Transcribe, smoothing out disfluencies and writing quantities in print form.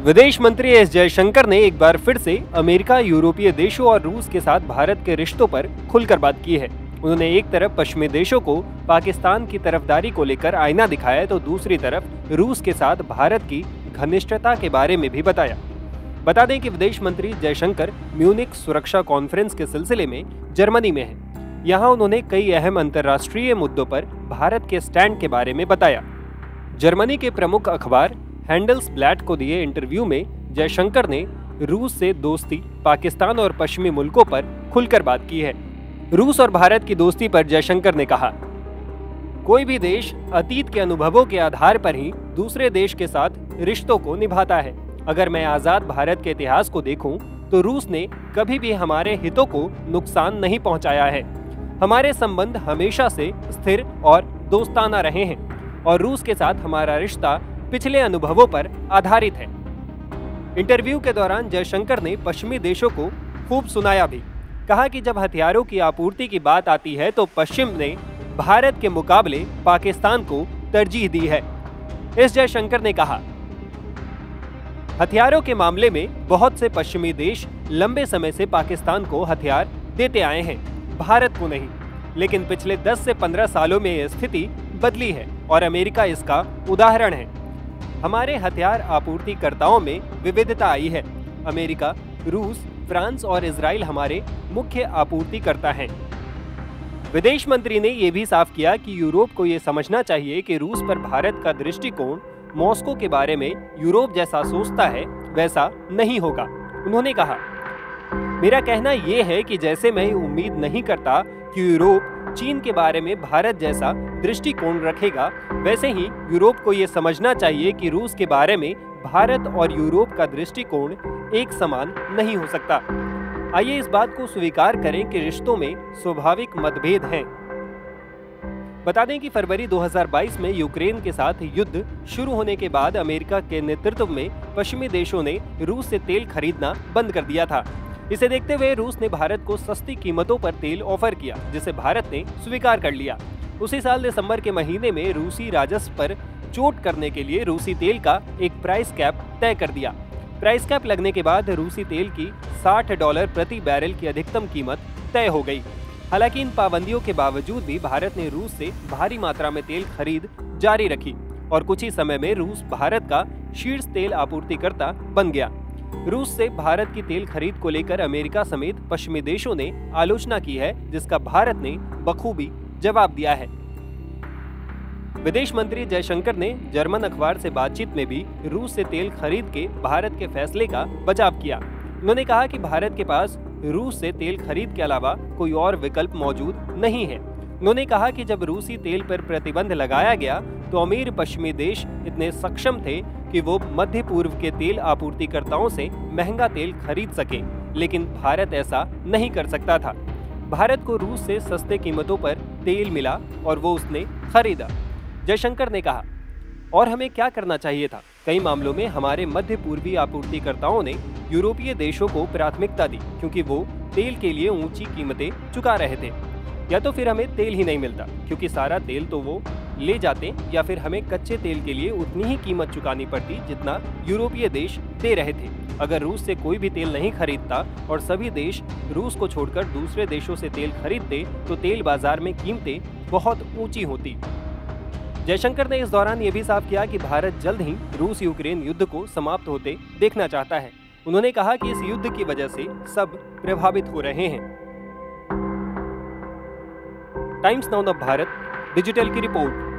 विदेश मंत्री एस जयशंकर ने एक बार फिर से अमेरिका, यूरोपीय देशों और रूस के साथ भारत के रिश्तों पर खुलकर बात की है। उन्होंने एक तरफ पश्चिमी देशों को पाकिस्तान की तरफदारी को लेकर आईना दिखाया तो दूसरी तरफ रूस के साथ भारत की घनिष्ठता के बारे में भी बताया। बता दें कि विदेश मंत्री जयशंकर म्यूनिख सुरक्षा कॉन्फ्रेंस के सिलसिले में जर्मनी में हैं। यहाँ उन्होंने कई अहम अंतर्राष्ट्रीय मुद्दों पर भारत के स्टैंड के बारे में बताया। जर्मनी के प्रमुख अखबार हैंडल्सब्लैट को दिए इंटरव्यू में जयशंकर ने रूस से दोस्ती, पाकिस्तान और पश्चिमी मुल्कों पर खुलकर बात की है। रूस और भारत की दोस्ती पर जयशंकर ने कहा, कोई भी देश अतीत के अनुभवों के आधार पर ही दूसरे देश के साथ रिश्तों को निभाता है। अगर मैं आजाद भारत के इतिहास को देखूं, तो रूस ने कभी भी हमारे हितों को नुकसान नहीं पहुंचाया है। हमारे संबंध हमेशा से स्थिर और दोस्ताना रहे हैं और रूस के साथ हमारा रिश्ता पिछले अनुभवों पर आधारित है। इंटरव्यू के दौरान जयशंकर ने पश्चिमी देशों को खूब सुनाया भी। कहा कि जब हथियारों की आपूर्ति की बात आती है तो पश्चिम ने भारत के मुकाबले पाकिस्तान को तरजीह दी है। एस जयशंकर ने कहा, हथियारों के मामले में बहुत से पश्चिमी देश लंबे समय से पाकिस्तान को हथियार देते आए हैं, भारत को नहीं। लेकिन पिछले 10 से 15 सालों में यह स्थिति बदली है और अमेरिका इसका उदाहरण है। हमारे हथियार आपूर्तिकर्ताओं में विविधता आई है। अमेरिका, रूस, फ्रांस और इजराइल हमारे मुख्य आपूर्तिकर्ता हैं। विदेश मंत्री ने यह भी साफ किया कि यूरोप को यह समझना चाहिए कि रूस पर भारत का दृष्टिकोण मॉस्को के बारे में यूरोप जैसा सोचता है वैसा नहीं होगा। उन्होंने कहा, मेरा कहना यह है कि जैसे मैं उम्मीद नहीं करता कि यूरोप चीन के बारे में भारत जैसा दृष्टिकोण रखेगा, वैसे ही यूरोप को यह समझना चाहिए कि रूस के बारे में भारत और यूरोप का दृष्टिकोण एक समान नहीं हो सकता। आइए इस बात को स्वीकार करें कि रिश्तों में स्वाभाविक मतभेद हैं। बता दें कि फरवरी 2022 में यूक्रेन के साथ युद्ध शुरू होने के बाद अमेरिका के नेतृत्व में पश्चिमी देशों ने रूस से तेल खरीदना बंद कर दिया था। इसे देखते हुए रूस ने भारत को सस्ती कीमतों पर तेल ऑफर किया, जिसे भारत ने स्वीकार कर लिया। उसी साल दिसंबर के महीने में रूसी राजस्व पर चोट करने के लिए रूसी तेल का एक प्राइस कैप तय कर दिया। प्राइस कैप लगने के बाद रूसी तेल की $60 प्रति बैरल की अधिकतम कीमत तय हो गई। हालांकि इन पाबंदियों के बावजूद भी भारत ने रूस से भारी मात्रा में तेल खरीद जारी रखी और कुछ ही समय में रूस भारत का शीर्ष तेल आपूर्तिकर्ता बन गया। रूस से भारत की तेल खरीद को लेकर अमेरिका समेत पश्चिमी देशों ने आलोचना की है, जिसका भारत ने बखूबी जवाब दिया है। विदेश मंत्री जयशंकर ने जर्मन अखबार से बातचीत में भी रूस से तेल खरीद के भारत के फैसले का बचाव किया। उन्होंने कहा कि भारत के पास रूस से तेल खरीद के अलावा कोई और विकल्प मौजूद नहीं है। उन्होंने कहा कि जब रूसी तेल पर प्रतिबंध लगाया गया तो अमीर पश्चिमी देश इतने सक्षम थे कि वो मध्य पूर्व के तेल आपूर्तिकर्ताओं से महंगा तेल खरीद सके, लेकिन भारत ऐसा नहीं कर सकता था। भारत को रूस से सस्ते कीमतों पर तेल मिला और वो उसने खरीदा। जयशंकर ने कहा, और हमें क्या करना चाहिए था? कई मामलों में हमारे मध्य पूर्वी आपूर्तिकर्ताओं ने यूरोपीय देशों को प्राथमिकता दी क्योंकि वो तेल के लिए ऊंची कीमतें चुका रहे थे, या तो फिर हमें तेल ही नहीं मिलता क्योंकि सारा तेल तो वो ले जाते, या फिर हमें कच्चे तेल के लिए उतनी ही कीमत चुकानी पड़ती जितना यूरोपीय देश दे रहे थे। अगर रूस से कोई भी तेल नहीं खरीदता और सभी देश रूस को छोड़कर दूसरे देशों से तेल खरीदते तो तेल बाजार में कीमतें बहुत ऊंची होती। जयशंकर ने इस दौरान ये भी साफ किया कि भारत जल्द ही रूस यूक्रेन युद्ध को समाप्त होते देखना चाहता है। उन्होंने कहा कि इस युद्ध की वजह से सब प्रभावित हो रहे हैं। टाइम्स नाउ भारत डिजिटल की रिपोर्ट।